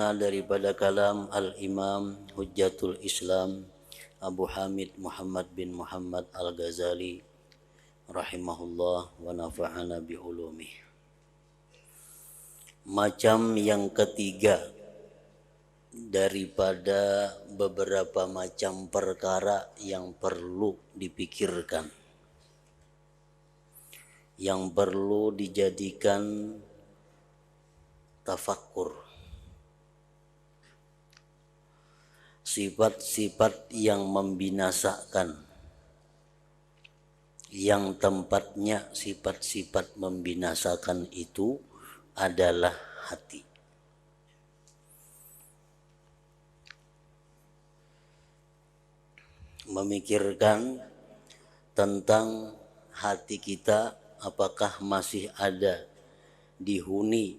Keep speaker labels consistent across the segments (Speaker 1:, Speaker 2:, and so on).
Speaker 1: makna daripada kalam Al-Imam Hujjatul Islam Abu Hamid Muhammad bin Muhammad Al-Ghazali rahimahullah wa nafa'ana bi ulumih. Macam yang ketiga daripada beberapa macam perkara yang perlu dipikirkan, yang perlu dijadikan tafakkur. Sifat-sifat yang membinasakan, yang tempatnya sifat-sifat membinasakan itu adalah hati. Memikirkan tentang hati kita, apakah masih ada dihuni,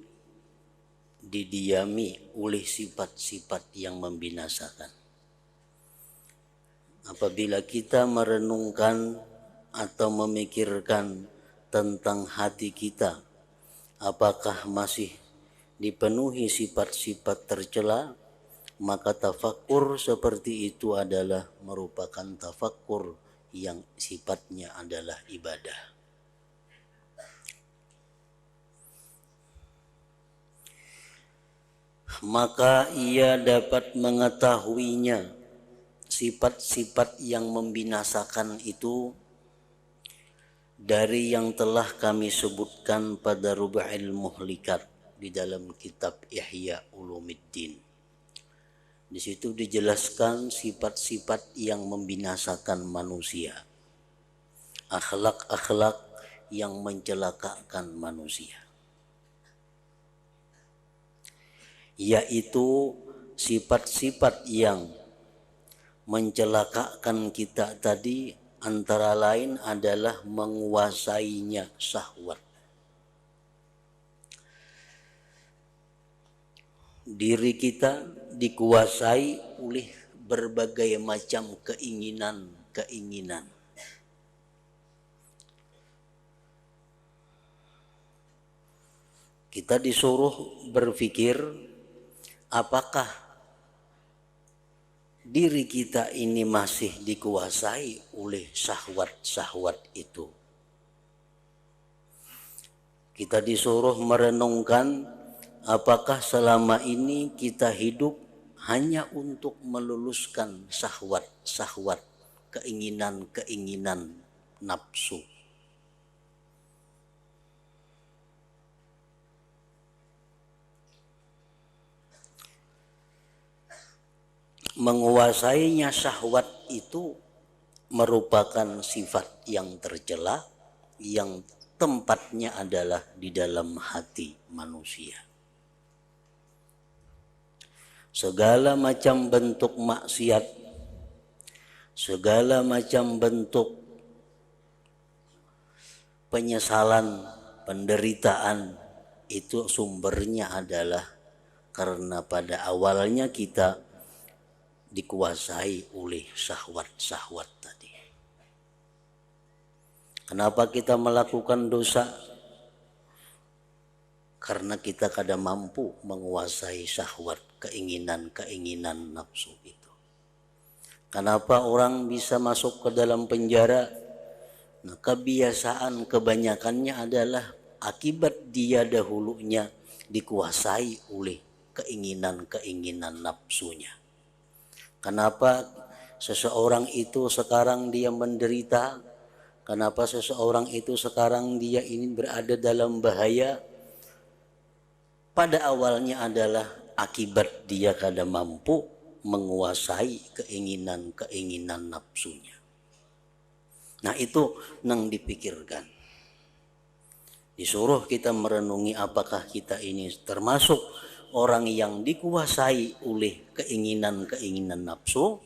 Speaker 1: didiami oleh sifat-sifat yang membinasakan. Apabila kita merenungkan atau memikirkan tentang hati kita, apakah masih dipenuhi sifat-sifat tercela, maka tafakkur seperti itu adalah merupakan tafakkur yang sifatnya adalah ibadah. Maka ia dapat mengetahuinya sifat-sifat yang membinasakan itu dari yang telah kami sebutkan pada Rub'il Muhlikat di dalam kitab Ihya Ulumuddin. Di situ dijelaskan sifat-sifat yang membinasakan manusia, akhlak-akhlak yang mencelakakan manusia, yaitu sifat-sifat yang mencelakakan kita tadi antara lain adalah menguasainya syahwat. Diri kita dikuasai oleh berbagai macam keinginan-keinginan. Kita disuruh berpikir apakah diri kita ini masih dikuasai oleh syahwat-syahwat itu. Kita disuruh merenungkan apakah selama ini kita hidup hanya untuk meluluskan syahwat-syahwat, keinginan-keinginan nafsu. Menguasainya syahwat itu merupakan sifat yang tercela yang tempatnya adalah di dalam hati manusia. Segala macam bentuk maksiat, segala macam bentuk penyesalan, penderitaan itu sumbernya adalah karena pada awalnya kita dikuasai oleh syahwat-syahwat tadi. Kenapa kita melakukan dosa? Karena kita kada mampu menguasai syahwat, keinginan-keinginan nafsu itu. Kenapa orang bisa masuk ke dalam penjara? Nah, kebiasaan kebanyakannya adalah akibat dia dahulunya dikuasai oleh keinginan-keinginan nafsunya. Kenapa seseorang itu sekarang dia menderita? Kenapa seseorang itu sekarang dia ini berada dalam bahaya? Pada awalnya adalah akibat dia kada mampu menguasai keinginan-keinginan nafsunya. Nah, itu yang dipikirkan. Disuruh kita merenungi apakah kita ini termasuk orang yang dikuasai oleh keinginan-keinginan nafsu,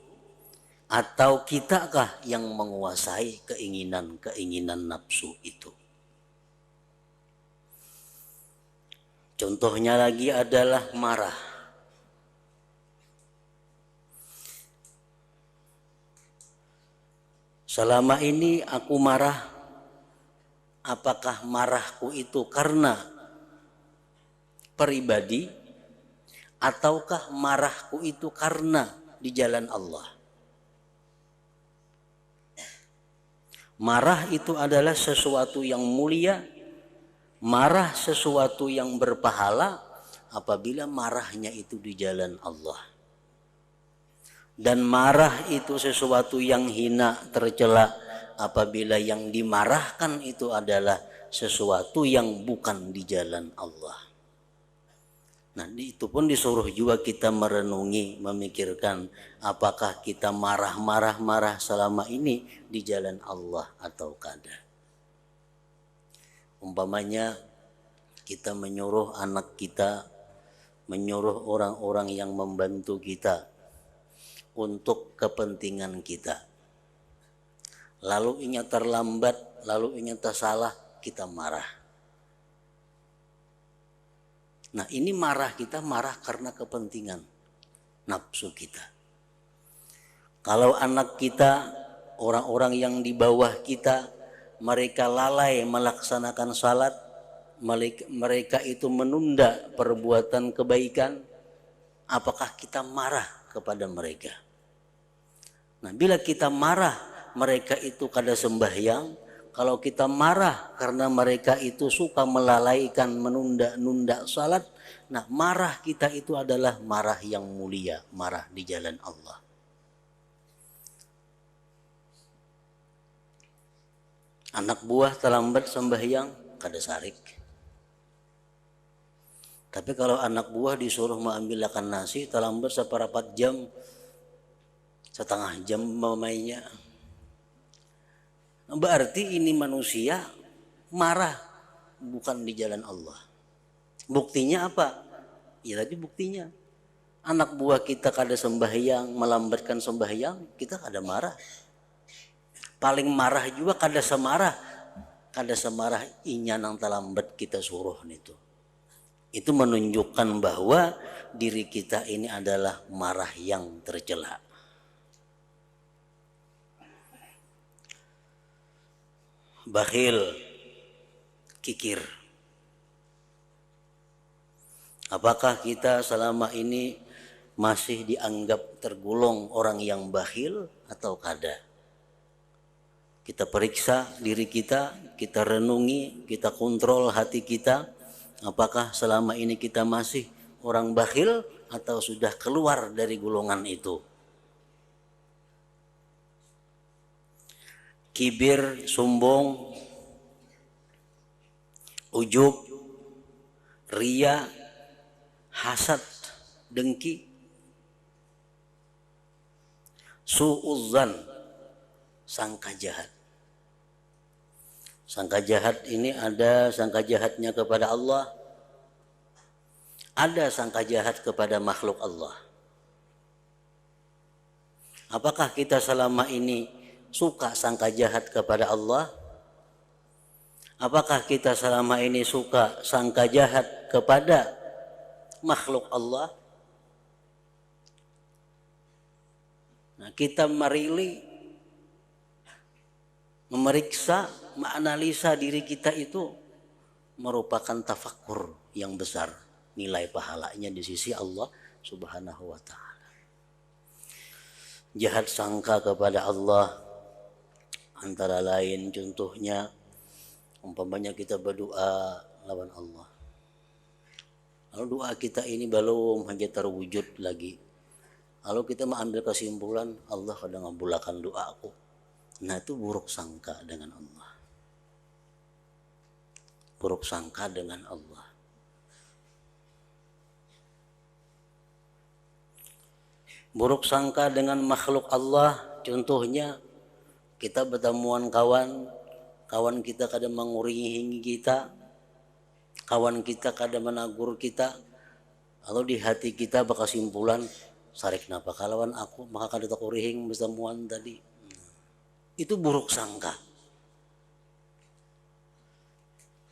Speaker 1: atau kitakah yang menguasai keinginan-keinginan nafsu itu. Contohnya lagi adalah marah. Selama ini aku marah, apakah marahku itu karena pribadi ataukah marahku itu karena di jalan Allah? Marah itu adalah sesuatu yang mulia, marah sesuatu yang berpahala apabila marahnya itu di jalan Allah. Dan marah itu sesuatu yang hina, tercela apabila yang dimarahkan itu adalah sesuatu yang bukan di jalan Allah. Nah, itu pun disuruh juga kita merenungi, memikirkan apakah kita marah selama ini di jalan Allah atau kada. Umpamanya kita menyuruh anak kita, menyuruh orang-orang yang membantu kita untuk kepentingan kita. Lalu ingat terlambat, lalu ingat tersalah, kita marah. Nah, ini marah kita marah karena kepentingan nafsu kita. Kalau anak kita, orang-orang yang di bawah kita, mereka lalai melaksanakan salat, mereka itu menunda perbuatan kebaikan, apakah kita marah kepada mereka? Nah, bila kita marah mereka itu kada sembahyang, kalau kita marah karena mereka itu suka melalaikan, menunda-nunda salat, nah marah kita itu adalah marah yang mulia, marah di jalan Allah. Anak buah terlambat sembahyang, kada sarik. Tapi kalau anak buah disuruh mengambilkan nasi, terlambat seperempat jam, setengah jam memainya, berarti ini manusia marah bukan di jalan Allah. Buktinya apa? Ya tadi buktinya anak buah kita kada sembahyang, melambatkan sembahyang, kita kada marah. Paling marah juga kada semarah inya nang terlambat kita suruh itu. Itu menunjukkan bahwa diri kita ini adalah marah yang tercela. Bakhil, kikir. Apakah kita selama ini masih dianggap tergolong orang yang bakhil atau kada? Kita periksa diri kita, kita renungi, kita kontrol hati kita. Apakah selama ini kita masih orang bakhil atau sudah keluar dari golongan itu? Kibir, sombong, ujub, ria, hasad, dengki, su'uzzan, sangka jahat. Sangka jahat ini ada sangka jahatnya kepada Allah, ada sangka jahat kepada makhluk Allah. Apakah kita selama ini suka sangka jahat kepada Allah? Apakah kita selama ini suka sangka jahat kepada makhluk Allah? Nah, kita memeriksa, menganalisa diri kita itu merupakan tafakkur yang besar, nilai pahalanya di sisi Allah Subhanahu wa ta'ala. Jahat sangka kepada Allah antara lain contohnya umpamanya kita berdoa lawan Allah, lalu doa kita ini belum hanya terwujud lagi, lalu kita mengambil kesimpulan Allah kadang ngabulkan doaku. Nah, itu buruk sangka dengan Allah, buruk sangka dengan Allah. Buruk sangka dengan makhluk Allah contohnya kita bertemuan kawan kita kadang menguringi kita, kawan kita kadang menagur kita, lalu di hati kita berkesimpulan sarik napa kalawan aku maka kada tak urihing bertemuan tadi. Itu buruk sangka.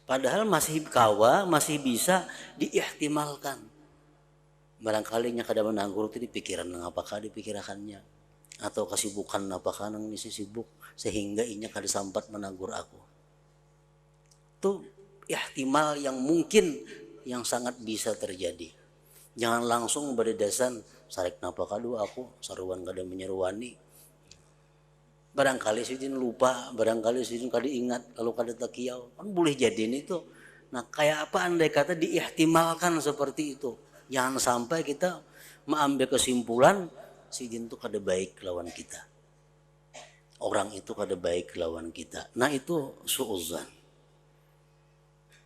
Speaker 1: Padahal masih masih bisa diihtimalkan. Barangkalinya kada menagur itu di pikiran apakah dipikirakannya, atau kesibukan apakah nang isi sibuk sehingga inya kada sampat menagur aku. Itu ihtimal yang mungkin yang sangat bisa terjadi. Jangan langsung berdedasan sarek napa kadu aku saruan kada menyeruani. Barangkali sidin lupa, barangkali sidin kada ingat, lalu kada takiau. Kan boleh jadi itu. Nah, kayak apa andai kata diihtimalkan seperti itu. Jangan sampai kita mengambil kesimpulan sidin itu kada baik lawan kita. Orang itu kada baik lawan kita. Nah, itu suudzon.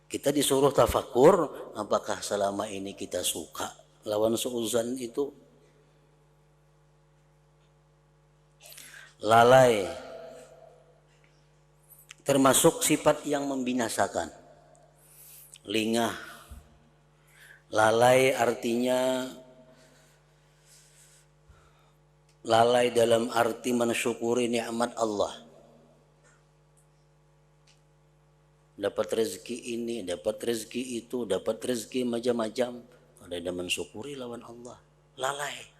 Speaker 1: Kita disuruh tafakur, apakah selama ini kita suka lawan suudzon itu? Lalai termasuk sifat yang membinasakan. Lingah. Lalai artinya lalai dalam arti mensyukuri nikmat Allah. Dapat rezeki ini, dapat rezeki itu, dapat rezeki macam-macam. Ada mensyukuri lawan Allah. Lalai.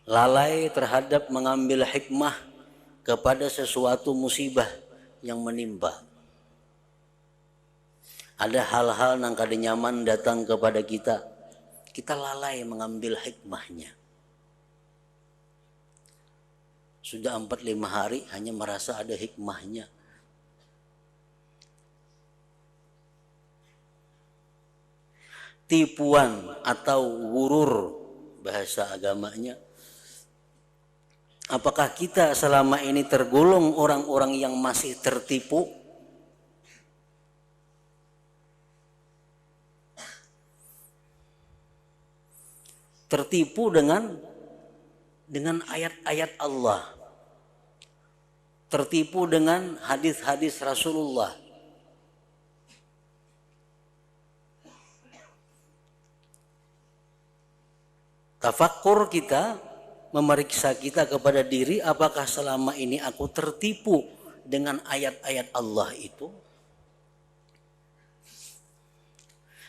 Speaker 1: Lalai terhadap mengambil hikmah kepada sesuatu musibah yang menimpa. Ada hal-hal yang kada nyaman datang kepada kita. Kita lalai mengambil hikmahnya. Sudah 4-5 hari hanya merasa ada hikmahnya. Tipuan atau wurur bahasa agamanya. Apakah kita selama ini tergolong orang-orang yang masih tertipu? Tertipu dengan ayat-ayat Allah. Tertipu dengan hadis-hadis Rasulullah. Tafakkur kita, memeriksa kita kepada diri, apakah selama ini aku tertipu dengan ayat-ayat Allah itu?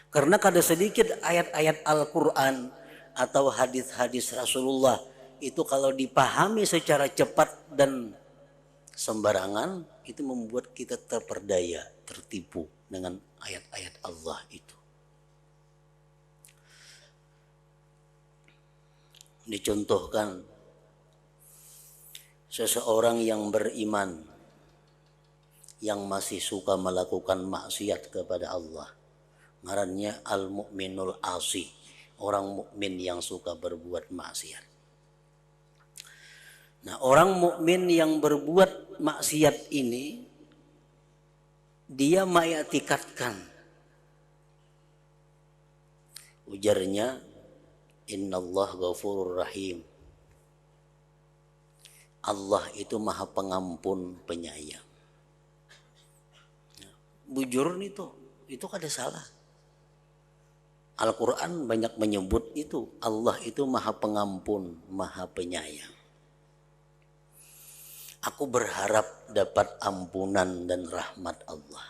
Speaker 1: Karena kada sedikit ayat-ayat Al-Quran atau hadis-hadis Rasulullah itu kalau dipahami secara cepat dan sembarangan, itu membuat kita terperdaya, tertipu dengan ayat-ayat Allah itu. Dicontohkan seseorang yang beriman yang masih suka melakukan maksiat kepada Allah, ngarannya al-mu'minul asi, orang mukmin yang suka berbuat maksiat. Nah, orang mukmin yang berbuat maksiat ini dia mengiktikadkan, ujarnya Innallah ghafurur rahim. Allah itu maha pengampun penyayang. Bujur itu kada salah. Al-Quran banyak menyebut itu. Allah itu maha pengampun, maha penyayang. Aku berharap dapat ampunan dan rahmat Allah.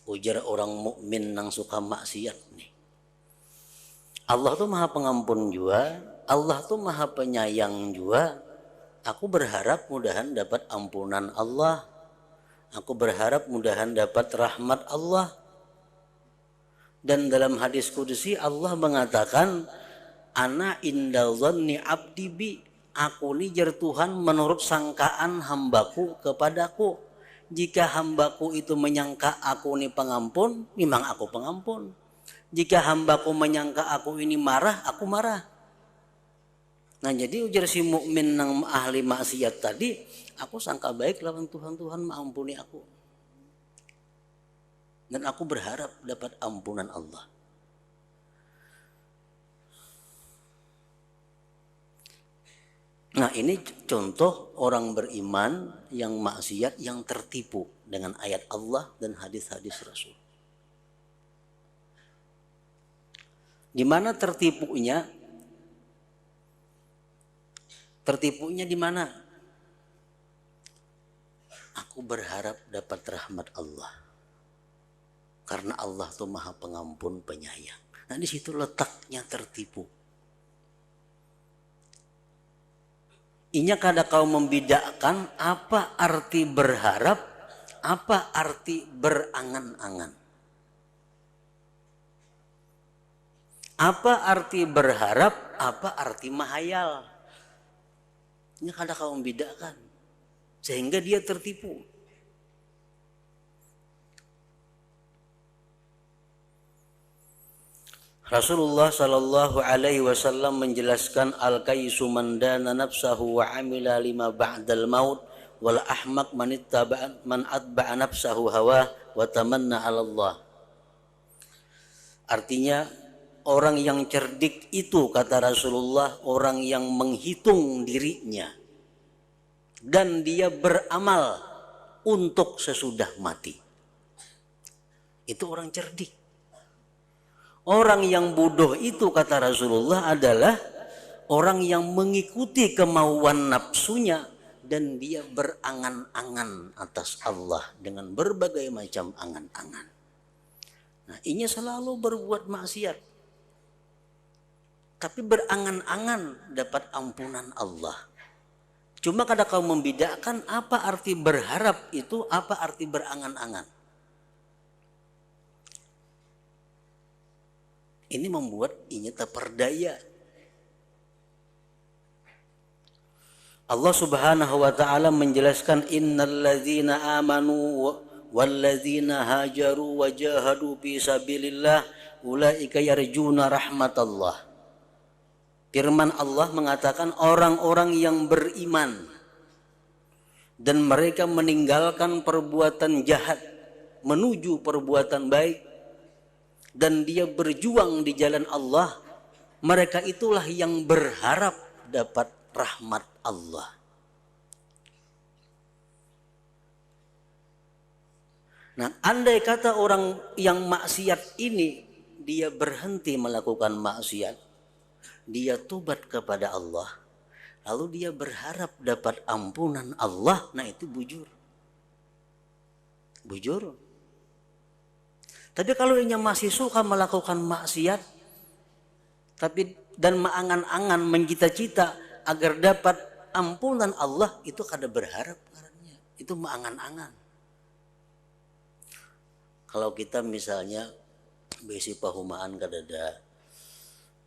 Speaker 1: Ujar orang mukmin yang suka maksiat nih. Allah tuh maha pengampun juga, Allah tuh maha penyayang juga. Aku berharap mudahan dapat ampunan Allah. Aku berharap mudahan dapat rahmat Allah. Dan dalam hadis qudsi Allah mengatakan, Ana inda dhanni abdi bi. Aku ni jar Tuhan menurut sangkaan hambaku kepadaku. Jika hambaku itu menyangka aku ni pengampun, memang aku pengampun. Jika hambaku menyangka aku ini marah, aku marah. Nah, jadi ujar si mukmin nang ahli maksiat tadi, aku sangka baik lawan Tuhan, Tuhan mengampuni aku. Dan aku berharap dapat ampunan Allah. Nah, ini contoh orang beriman yang maksiat yang tertipu dengan ayat Allah dan hadis-hadis Rasul. Di mana tertipunya? Tertipunya di mana? Aku berharap dapat rahmat Allah. Karena Allah tuh maha pengampun penyayang. Nah, di situ letaknya tertipu. Inya kada kau membedakan apa arti berharap, apa arti berangan-angan? Apa arti berharap? Apa arti mahayal? Ini kadang kau membedakan sehingga dia tertipu. Rasulullah Shallallahu Alaihi Wasallam menjelaskan al-kaisu man dana nafsahu wa amila lima ba'dal maut wal ahmaq man atba'a nafsahu hawa wa tamanna 'ala Allah. Artinya orang yang cerdik itu, kata Rasulullah, orang yang menghitung dirinya dan dia beramal untuk sesudah mati. Itu orang cerdik. Orang yang bodoh itu, kata Rasulullah, adalah orang yang mengikuti kemauan nafsunya dan dia berangan-angan atas Allah dengan berbagai macam angan-angan. Nah, ini selalu berbuat maksiat, tapi berangan-angan dapat ampunan Allah. Cuma kadang kau membedakan apa arti berharap itu, apa arti berangan-angan. Ini membuat ini terperdaya. Allah Subhanahu wa taala menjelaskan innalladzina amanu walladzina hajaru wajahadu fi sabilillah ulaika yarjuna rahmatallah. Firman Allah mengatakan orang-orang yang beriman dan mereka meninggalkan perbuatan jahat menuju perbuatan baik dan dia berjuang di jalan Allah, mereka itulah yang berharap dapat rahmat Allah. Nah, andai kata orang yang maksiat ini dia berhenti melakukan maksiat, dia tobat kepada Allah, lalu dia berharap dapat ampunan Allah, nah itu bujur. Bujur. Tapi kalau ia masih suka melakukan maksiat, tapi dan mengangan-angan mencita-cita agar dapat ampunan Allah, itu kada berharap karena itu mengangan-angan. Kalau kita misalnya besi pahumaan kada ada,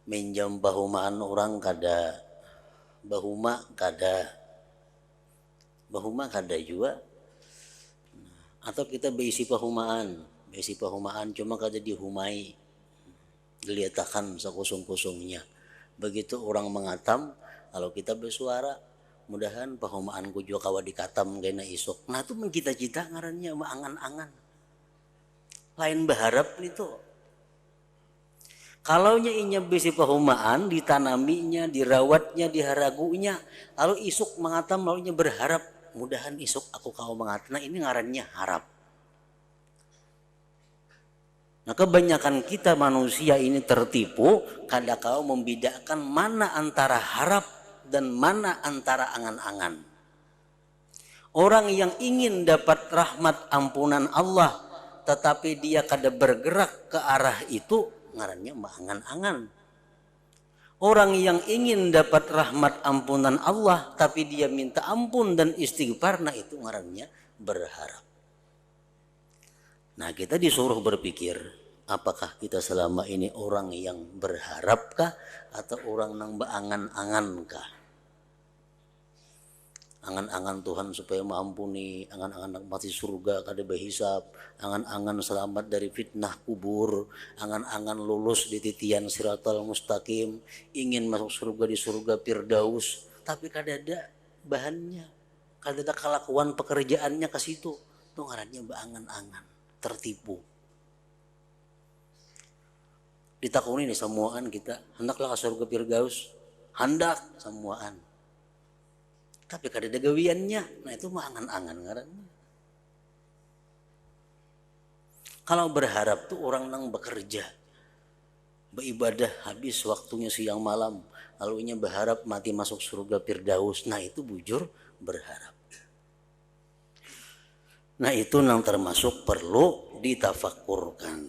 Speaker 1: minjam pahumaan orang kada, bahuma kada juga, atau kita besi pahumaan cuma kada dihumai, diliatakan sekosong-kosongnya. Begitu orang mengatam, kalau kita bersuara, mudahan pahumaanku juga kawa dikatam kena isok. Nah itu mencita-cita ngarannya angan-angan. Lain berharap itu. Kalau inya besi pahumaan, ditanaminya, dirawatnya, diharagunya, lalu isuk mengatam, lalu berharap, mudahan isuk aku kawa mengatam. Nah ini ngarannya harap. Nah kebanyakan kita manusia ini tertipu, kadang kau membedakan mana antara harap dan mana antara angan-angan. Orang yang ingin dapat rahmat ampunan Allah, tetapi dia kada bergerak ke arah itu, ngarannya angan-angan. Orang yang ingin dapat rahmat ampunan Allah, tapi dia minta ampun dan istighfar, nah itu ngarannya berharap. Nah kita disuruh berpikir, apakah kita selama ini orang yang berharapkah atau orang yang berangan-angankah? Angan-angan Tuhan supaya mengampuni, angan-angan mati surga kada berhisab, angan-angan selamat dari fitnah kubur, angan-angan lulus di titian siratal mustaqim, ingin masuk surga di surga Firdaus, tapi kada ada bahannya, kada ada kelakuan pekerjaannya ke situ. Itu ngarannya beangan-angan, tertipu. Ditakuni nih semuaan kita, hendaklah ke surga Firdaus, hendak semuaan. Tapi kada ada gawiannya, nah itu mah angan-angan ngarannya. Kalau berharap tuh orang nang bekerja, beribadah habis waktunya siang malam, lalu nya berharap mati masuk surga Firdaus, nah itu bujur berharap. Nah itu nang termasuk perlu ditafakurkan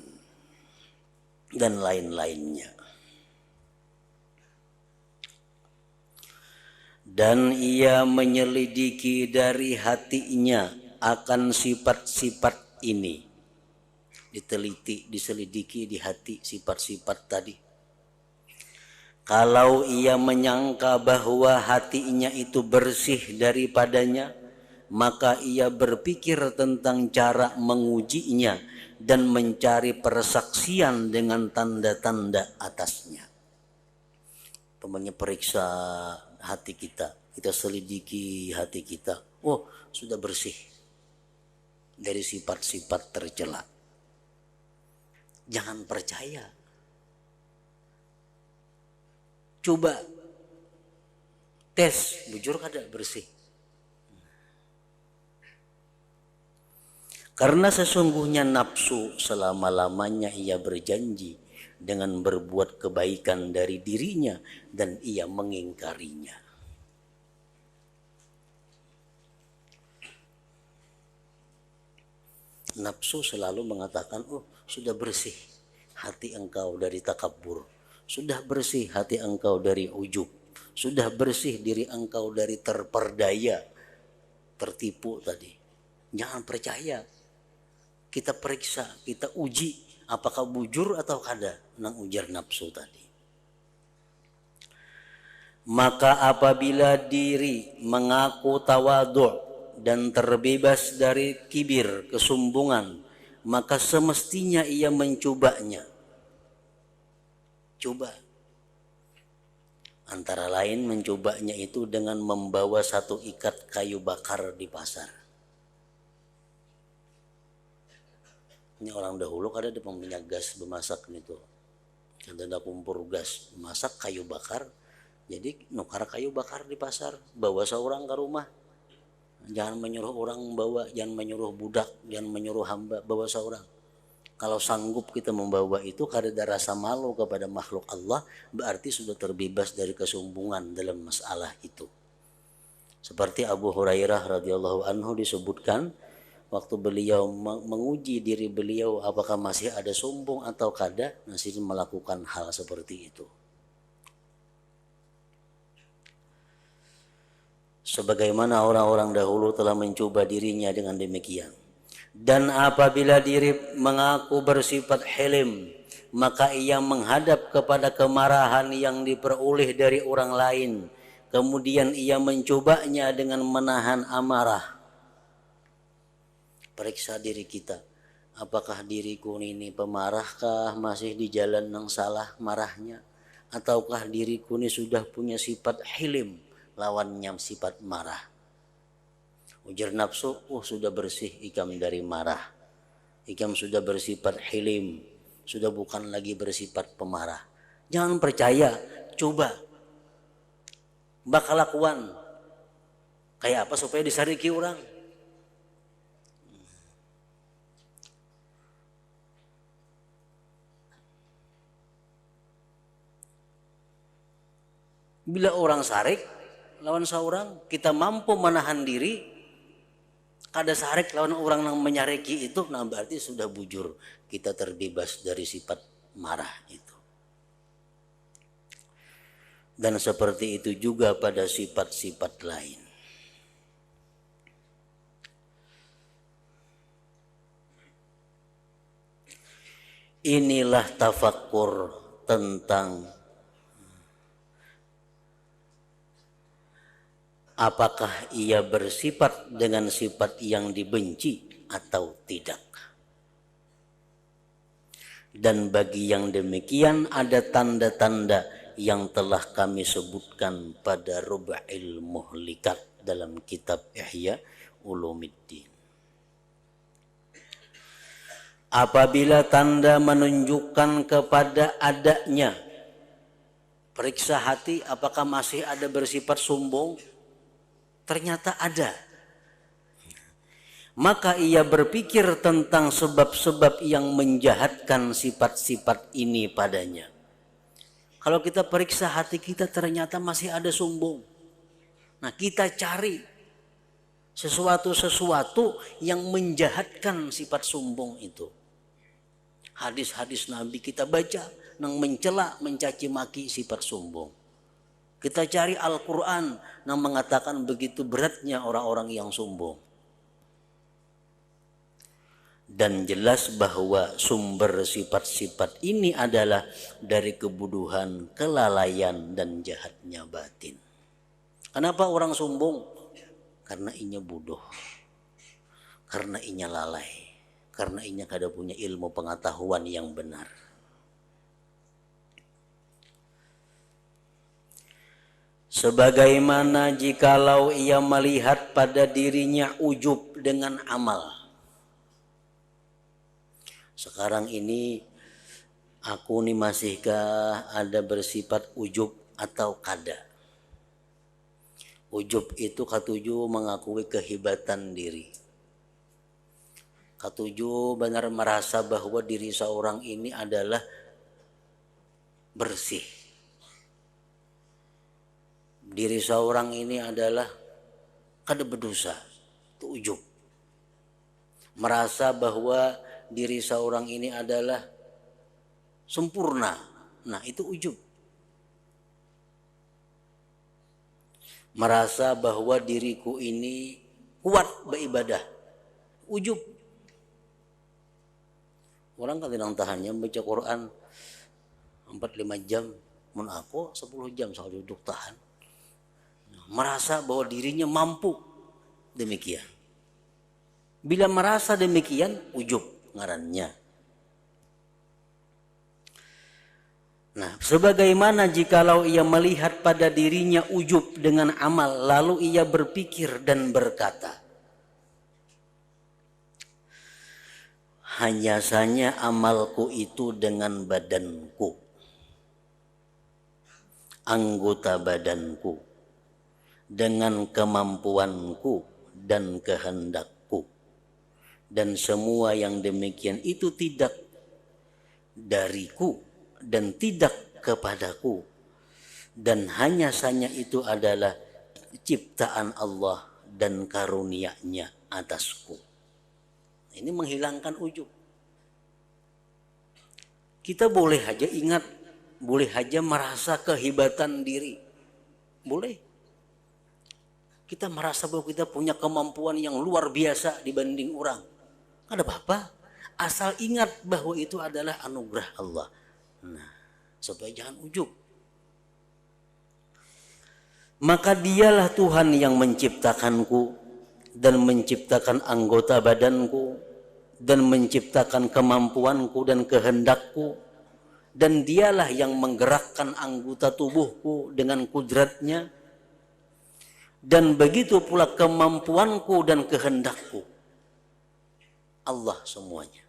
Speaker 1: dan lain-lainnya. Dan ia menyelidiki dari hatinya akan sifat-sifat ini. Diteliti, diselidiki di hati sifat-sifat tadi. Kalau ia menyangka bahwa hatinya itu bersih daripadanya, maka ia berpikir tentang cara mengujinya dan mencari persaksian dengan tanda-tanda atasnya. Temannya periksa hati kita selidiki hati kita. Oh, sudah bersih dari sifat-sifat tercela. Jangan percaya. Coba tes, bujur kada bersih. Karena sesungguhnya nafsu selama-lamanya ia berjanji dengan berbuat kebaikan dari dirinya dan ia mengingkarinya. Nafsu selalu mengatakan, oh sudah bersih hati engkau dari takabur, sudah bersih hati engkau dari ujub, sudah bersih diri engkau dari terperdaya, tertipu tadi. Jangan percaya. Kita periksa, kita uji apakah bujur atau kada nang ujar nafsu tadi. Maka apabila diri mengaku tawadhu dan terbebas dari kibir, kesombongan, maka semestinya ia mencobanya. Coba. Antara lain mencobanya itu dengan membawa satu ikat kayu bakar di pasar. Ini orang dahulu kada ada punya gas bemasak gitu. Ada kumpur gas, masak kayu bakar. Jadi nukar kayu bakar di pasar, bawa seorang ke rumah. Jangan menyuruh orang bawa, jangan menyuruh budak, jangan menyuruh hamba, bawa seorang. Kalau sanggup kita membawa itu kada ada rasa malu kepada makhluk Allah, berarti sudah terbebas dari kesombongan dalam masalah itu. Seperti Abu Hurairah radhiyallahu anhu disebutkan, waktu beliau menguji diri beliau apakah masih ada sombong atau kada, masih melakukan hal seperti itu. Sebagaimana orang-orang dahulu telah mencoba dirinya dengan demikian. Dan apabila diri mengaku bersifat hilim, maka ia menghadap kepada kemarahan yang diperoleh dari orang lain. Kemudian ia mencobanya dengan menahan amarah. Periksa diri kita. Apakah diriku ini pemarahkah, masih di jalan yang salah marahnya? Ataukah diriku ini sudah punya sifat hilim, lawannya sifat marah? Ujar nafsu, oh sudah bersih ikam dari marah. Ikam sudah bersifat hilim, sudah bukan lagi bersifat pemarah. Jangan percaya, coba. Bakal lakuan. Kayak apa supaya disariki orang? Bila orang sarik lawan seorang, kita mampu menahan diri, kada sarik lawan orang yang menyariki itu, nah berarti sudah bujur, kita terbebas dari sifat marah itu. Dan seperti itu juga pada sifat-sifat lain. Inilah tafakkur tentang apakah ia bersifat dengan sifat yang dibenci atau tidak. Dan bagi yang demikian ada tanda-tanda yang telah kami sebutkan pada Rub'il Muhlikat dalam kitab Ihya Ulumuddin. Apabila tanda menunjukkan kepada adanya, periksa hati apakah masih ada bersifat sombong. Ternyata ada. Maka ia berpikir tentang sebab-sebab yang menjahatkan sifat-sifat ini padanya. Kalau kita periksa hati kita ternyata masih ada sombong. Nah kita cari sesuatu yang menjahatkan sifat sombong itu. Hadis-hadis Nabi kita baca yang mencela, mencaci maki sifat sombong. Kita cari Al-Quran yang mengatakan begitu beratnya orang-orang yang sombong. Dan jelas bahwa sumber sifat-sifat ini adalah dari kebodohan, kelalaian, dan jahatnya batin. Kenapa orang sombong? Karena inya bodoh, karena inya lalai, karena inya kada punya ilmu pengetahuan yang benar. Sebagaimana jikalau ia melihat pada dirinya ujub dengan amal. Sekarang ini aku nih masihkah ada bersifat ujub atau kada? Ujub itu katuju mengakui kehebatan diri. Katuju benar merasa bahwa diri seorang ini adalah bersih. Diri seorang ini adalah kada berdosa, itu ujub. Merasa bahwa diri seorang ini adalah sempurna, nah itu ujub. Merasa bahwa diriku ini kuat beribadah, ujub. Orang kan tidak tahannya baca Quran 4-5 jam, mun aku 10 jam soal duduk tahan. Merasa bahwa dirinya mampu demikian. Bila merasa demikian, ujub ngarannya. Nah, sebagaimana jikalau ia melihat pada dirinya ujub dengan amal, lalu ia berpikir dan berkata, hanya saja amalku itu dengan badanku, anggota badanku, dengan kemampuanku dan kehendakku, dan semua yang demikian itu tidak dariku dan tidak kepadaku, dan hanya saja itu adalah ciptaan Allah dan karunia-Nya atasku. Ini menghilangkan ujub. Kita boleh aja ingat, boleh aja merasa kehebatan diri, boleh. Kita merasa bahwa kita punya kemampuan yang luar biasa dibanding orang. Ada apa-apa. Asal ingat bahwa itu adalah anugerah Allah. Nah, supaya jangan ujub. Maka dialah Tuhan yang menciptakanku dan menciptakan anggota badanku dan menciptakan kemampuanku dan kehendakku. Dan dialah yang menggerakkan anggota tubuhku dengan kudratnya. Dan begitu pula kemampuanku dan kehendakku. Allah semuanya.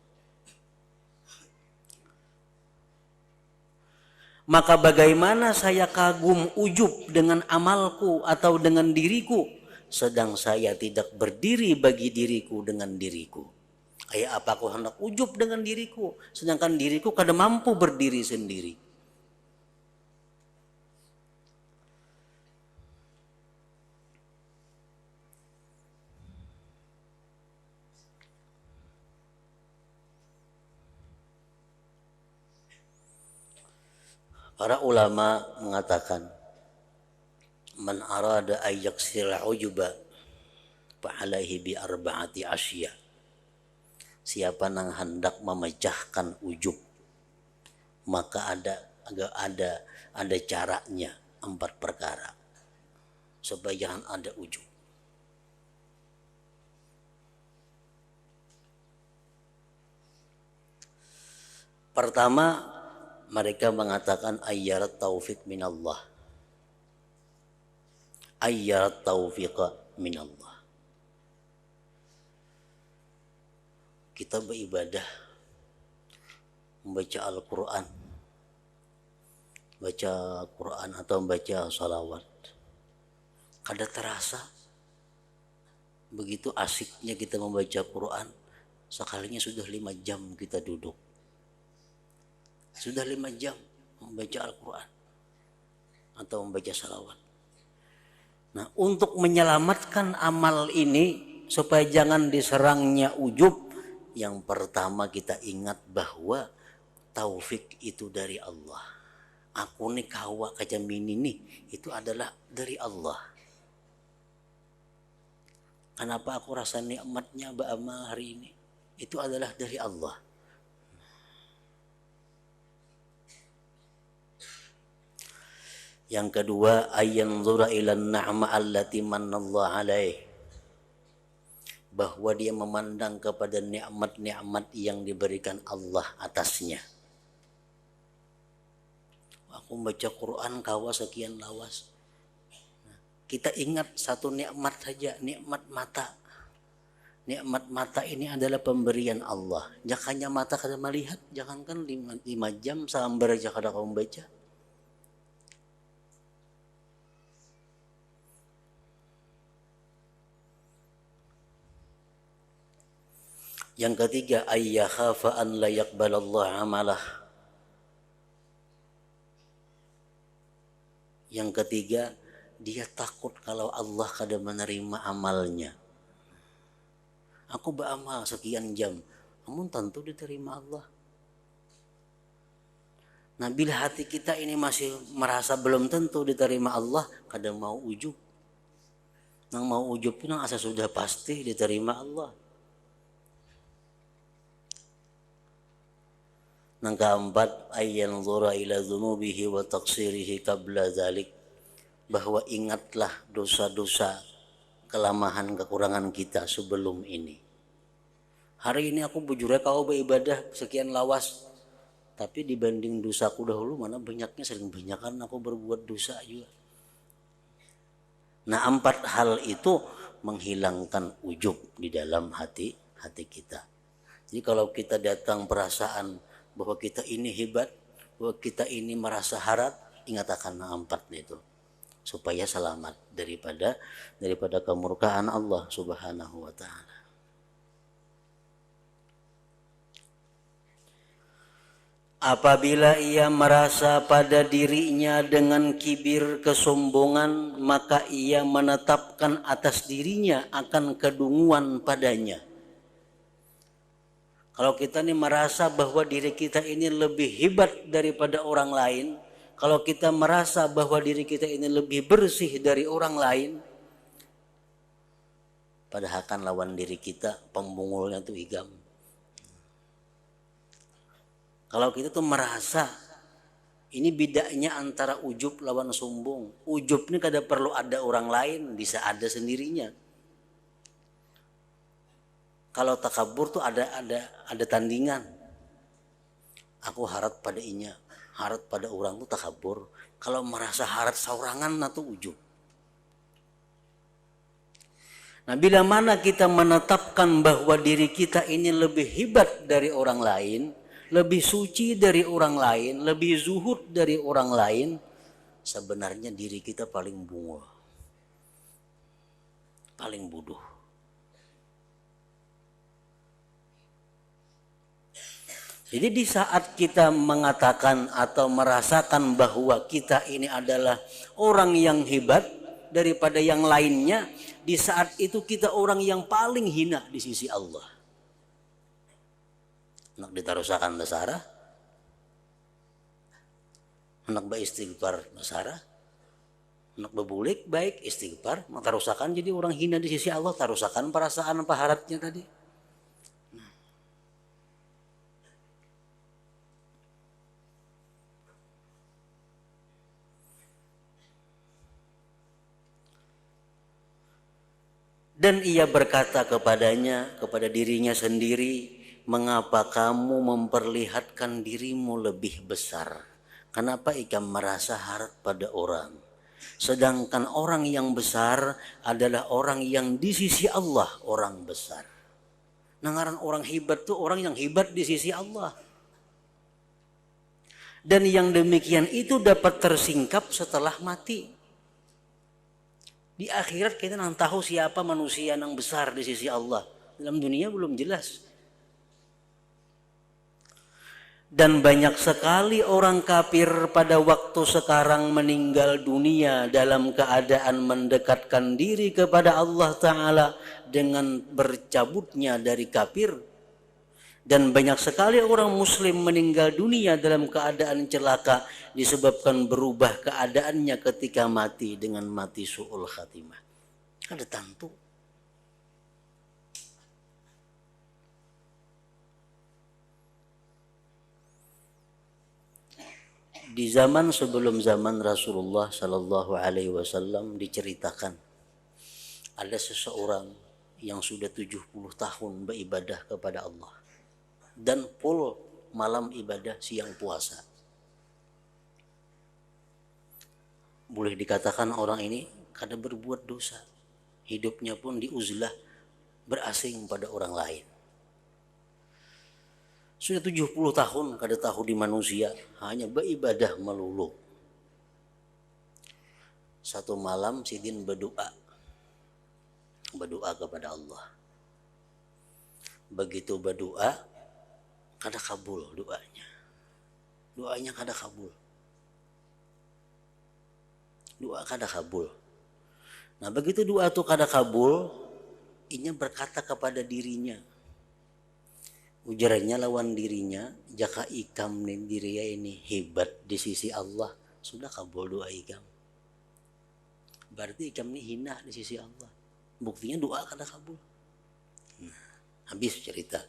Speaker 1: Maka bagaimana saya kagum ujub dengan amalku atau dengan diriku, sedang saya tidak berdiri bagi diriku dengan diriku. Kayak apa aku hendak ujub dengan diriku, sedangkan diriku kada mampu berdiri sendiri. Para ulama mengatakan, man arada ayyaksira ujuba fa'alaihi bi arba'ati asya. Siapa yang hendak memecahkan ujub, maka ada caranya 4 perkara supaya jangan ada ujub. Pertama, mereka mengatakan ayyarat taufik minallah. Ayyarat taufiqa minallah. Kita beribadah, membaca Al-Quran, baca Quran atau membaca salawat, kada terasa begitu asiknya kita membaca Quran, sekalinya sudah 5 jam kita duduk. Sudah 5 jam membaca Al-Quran atau membaca salawat. Nah, untuk menyelamatkan amal ini supaya jangan diserangnya ujub, yang pertama kita ingat bahwa taufik itu dari Allah. Aku nih kawa kajamini nih, itu adalah dari Allah. Kenapa aku rasa nikmatnya beramal hari ini? itu adalah dari Allah. Yang kedua, ayyanzura ilan na'ma allati manallahu alaih, bahwa dia memandang kepada nikmat-nikmat yang diberikan Allah atasnya. Aku baca Quran kawas sekian lawas. Kita ingat satu nikmat saja, nikmat mata. Nikmat mata ini adalah pemberian Allah. Jakanya mata kada melihat, jangankan 5 jam sambar aja kada kau baca. Yang ketiga, ayyakhafa an la yaqbalallah amalah. Yang ketiga, dia takut kalau Allah kada menerima amalnya. Aku beramal sekian jam, namun tentu diterima Allah. Nah, bila hati kita ini masih merasa belum tentu diterima Allah, kadang mau ujub. Nang mau ujub itu nang asa sudah pasti diterima Allah. Nang keempat, ayyanzura ila dzunubihi wa taqsirihi qabla dzalik, bahwa ingatlah dosa-dosa, kelemahan, kekurangan kita sebelum ini. Hari ini aku bujurnya kau beribadah sekian lawas, tapi dibanding dosaku dahulu mana banyaknya, sering banyakan aku berbuat dosa juga. Nah, 4 hal itu menghilangkan ujub di dalam hati kita. Jadi kalau kita datang perasaan bahwa kita ini hebat, bahwa kita ini merasa harap, ingat akan 4 itu, supaya selamat daripada kemurkaan Allah Subhanahu wa taala. Apabila ia merasa pada dirinya dengan kibir, kesombongan, maka ia menetapkan atas dirinya akan kedunguan padanya. Kalau kita ini merasa bahwa diri kita ini lebih hebat daripada orang lain, kalau kita merasa bahwa diri kita ini lebih bersih dari orang lain, padahal kan lawan diri kita pembungulnya tuh igam. Kalau kita tuh merasa, ini bedanya antara ujub lawan sombong. Ujub ini kada perlu ada orang lain, bisa ada sendirinya. Kalau takabur tuh ada tandingan. Aku harap pada inya, harap pada orang tuh takabur. Kalau merasa harap saurangan, nah tuh ujub. Nah, bila mana kita menetapkan bahwa diri kita ini lebih hebat dari orang lain, lebih suci dari orang lain, lebih zuhud dari orang lain, sebenarnya diri kita paling bungul, paling bodoh. Jadi di saat kita mengatakan atau merasakan bahwa kita ini adalah orang yang hebat daripada yang lainnya, di saat itu kita orang yang paling hina di sisi Allah. Nak ditarusakan dasara, nak beristighfar dasara, nak bebulik baik istighfar, nak tarusakan jadi orang hina di sisi Allah, tarusakan perasaan paharatnya tadi. Dan ia berkata kepadanya, kepada dirinya sendiri, mengapa kamu memperlihatkan dirimu lebih besar? Kenapa ikam merasa harap pada orang? Sedangkan orang yang besar adalah orang yang di sisi Allah orang besar. Nangaran orang hebat tuh orang yang hebat di sisi Allah. Dan yang demikian itu dapat tersingkap setelah mati. Di akhirat kita nang tahu siapa manusia yang besar di sisi Allah. Dalam dunia belum jelas. Dan banyak sekali orang kafir pada waktu sekarang meninggal dunia dalam keadaan mendekatkan diri kepada Allah Ta'ala dengan bercabutnya dari kafir. Dan banyak sekali orang muslim meninggal dunia dalam keadaan celaka disebabkan berubah keadaannya ketika mati dengan mati su'ul khatimah. Ada tentu. Di zaman sebelum zaman Rasulullah Sallallahu Alaihi Wasallam diceritakan ada seseorang yang sudah 70 tahun beribadah kepada Allah dan full malam ibadah siang puasa. Boleh dikatakan orang ini kada berbuat dosa, hidupnya pun diuzlah berasing pada orang lain. Sudah 70 tahun kada tahu di manusia, hanya beribadah melulu. Satu malam Sidin berdoa kepada Allah. Begitu berdoa, kada kabul doanya. Doanya kada kabul. Doa kada kabul. Nah begitu doa itu kada kabul, inya berkata kepada dirinya. Ujarannya lawan dirinya, jaka ikam nih dirinya ini hebat di sisi Allah, sudah kabul doa ikam. Berarti ikam ini hina di sisi Allah. Buktinya doa kada kabul. Nah, habis cerita.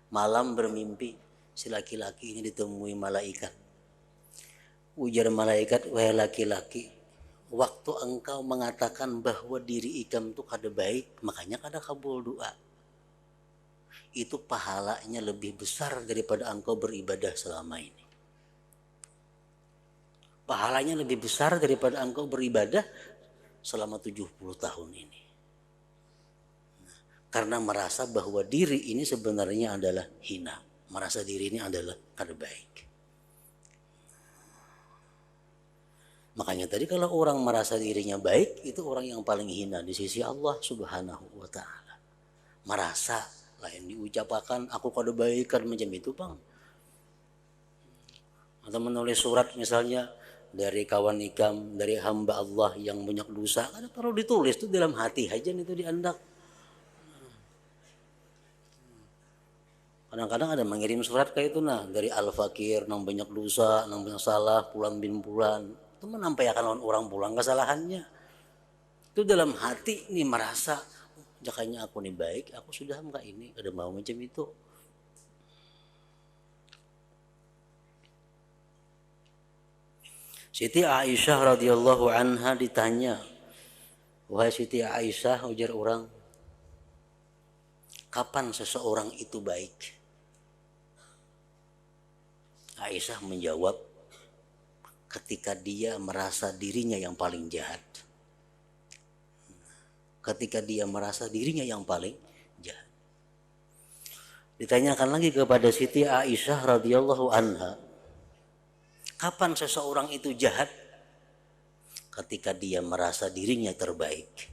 Speaker 1: Malam bermimpi, si laki-laki ini ditemui malaikat. Ujar malaikat, wahai laki-laki, waktu engkau mengatakan bahwa diri ikam itu kada baik, makanya kada kabul doa. Itu pahalanya lebih besar daripada engkau beribadah selama ini. Pahalanya lebih besar daripada engkau beribadah selama 70 tahun ini. Nah, karena merasa bahwa diri ini sebenarnya adalah hina. Merasa diri ini adalah kada baik. Makanya tadi kalau orang merasa dirinya baik, itu orang yang paling hina di sisi Allah Subhanahu wa Ta'ala. Merasa lain diucapkan aku kada baik kan macam itu bang. Atau menulis surat misalnya dari kawan ikam, dari hamba Allah yang banyak dosa, kada perlu ditulis itu dalam hati aja itu diandak. Kadang-kadang ada mengirim surat kayak itu nah dari al-fakir nang banyak dosa, nang banyak salah, pulan bin pulan. Itu menampaikan orang pulang kesalahannya. Itu dalam hati nih merasa jakanya aku nih baik, aku sudah enggak ini, ada mau macam itu. Siti Aisyah radhiyallahu anha ditanya, wahai Siti Aisyah, ujar orang, kapan seseorang itu baik? Aisyah menjawab, ketika dia merasa dirinya yang paling jahat. Ketika dia merasa dirinya yang paling jahat. Ditanyakan lagi kepada Siti Aisyah radhiyallahu anha, kapan seseorang itu jahat? Ketika dia merasa dirinya terbaik.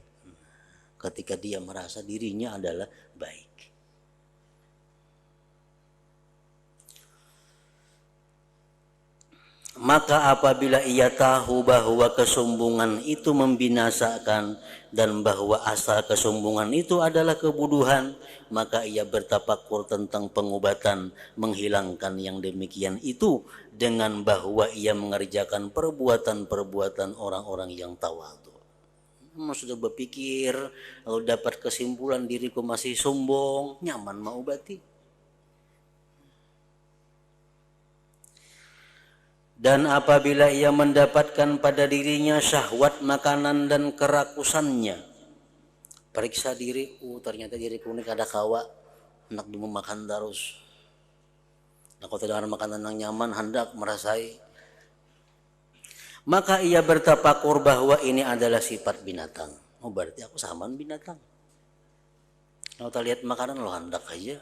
Speaker 1: Ketika dia merasa dirinya adalah baik. Maka apabila ia tahu bahwa kesombongan itu membinasakan dan bahwa asal kesombongan itu adalah kebodohan, maka ia bertafakur tentang pengobatan menghilangkan yang demikian itu dengan bahwa ia mengerjakan perbuatan-perbuatan orang-orang yang tawadhu. Sudah berpikir, lalu dapat kesimpulan diriku masih sombong, nyaman mau obati. Dan apabila ia mendapatkan pada dirinya syahwat makanan dan kerakusannya, periksa diri, ternyata diriku ini kada kawa, hendak dulu makan terus. Nah, kalau tidak ada makanan yang nyaman, hendak merasai. Maka ia bertafakur bahwa ini adalah sifat binatang. Oh berarti aku samaan binatang. Kalau kita lihat makanan lo hendak aja.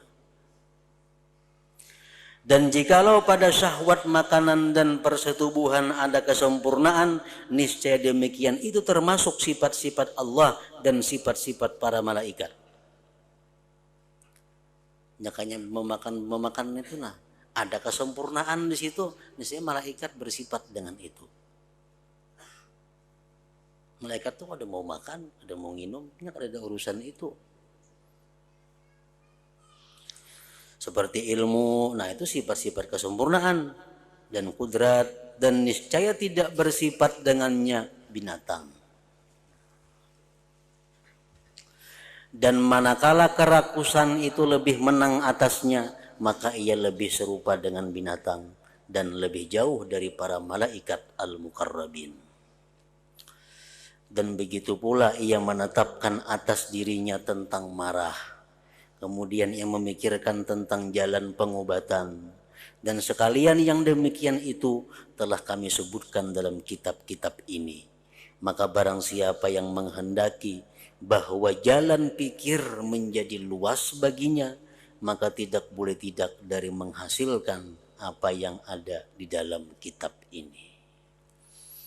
Speaker 1: Dan jikalau pada syahwat makanan dan persetubuhan ada kesempurnaan, niscaya demikian itu termasuk sifat-sifat Allah dan sifat-sifat para malaikat. Makanya memakan itu nah, ada kesempurnaan di situ, niscaya malaikat bersifat dengan itu. Malaikat tuh ada mau makan, ada mau minum, ada urusan itu. Seperti ilmu, nah itu sifat-sifat kesempurnaan dan kudrat, dan niscaya tidak bersifat dengannya binatang. Dan manakala kerakusan itu lebih menang atasnya, maka ia lebih serupa dengan binatang. dan lebih jauh dari para malaikat al-muqarrabin. Dan begitu pula ia menetapkan atas dirinya tentang marah. Kemudian ia memikirkan tentang jalan pengobatan. Dan sekalian yang demikian itu telah kami sebutkan dalam kitab-kitab ini. Maka barang siapa yang menghendaki bahwa jalan pikir menjadi luas baginya, maka tidak boleh tidak dari menghasilkan apa yang ada di dalam kitab ini.